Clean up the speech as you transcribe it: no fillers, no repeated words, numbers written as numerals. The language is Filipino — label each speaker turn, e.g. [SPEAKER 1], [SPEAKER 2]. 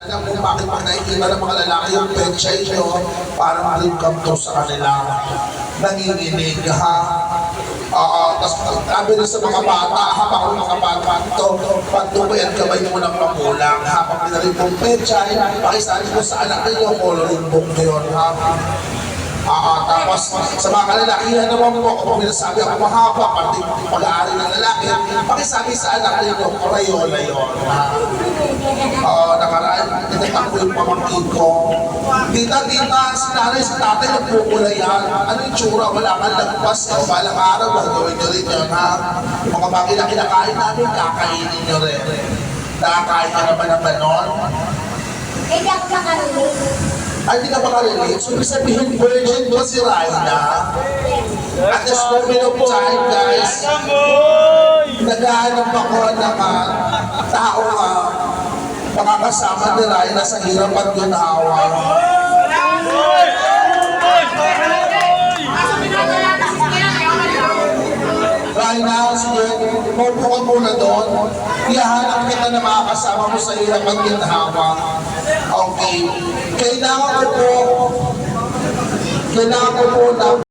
[SPEAKER 1] Alam mo bakit pag nakikita ng mga lalaki yung pechay nyo, parang dream come true sa kanila. Nanginginig ha. Tapos sabi na sa mga bata, habang ang mga bata ito, pagtukoy at gabay mo ng magulang, habang pinarin mong pechay, pakisali mo sa anak ninyo, coloring book yun ha. Tapos sa mga kalalakihan naman po, kung minasabi ako mahaba, pati pag-aari ng lalaki, pakisabi sa anak ninyo, Crayola yun. Nakaraan, tinatak ko yung pamangkin ko. Tita, si nanay, si tatay, nagpupula yan. Ano yung tsura? Wala kang lagpas. Balang araw, gagawin nyo rin yun, ha? Mga bagay na kinakain namin, kakainin nyo rin. Nakakain ka naman ng ganon?
[SPEAKER 2] Hindi ako makarelate.
[SPEAKER 1] Ay, hindi ka makarelate. So, ibig sabihin, virgin ba si Raina? At this moment of time, guys, naghahanap ako ng tao makakasama ni Raina sa hirap at ginawa. Raina, sige, maupo ka muna doon. Ihahanap kita na makakasama mo sa hirap at ginawa. Okay. Kailangan ko po na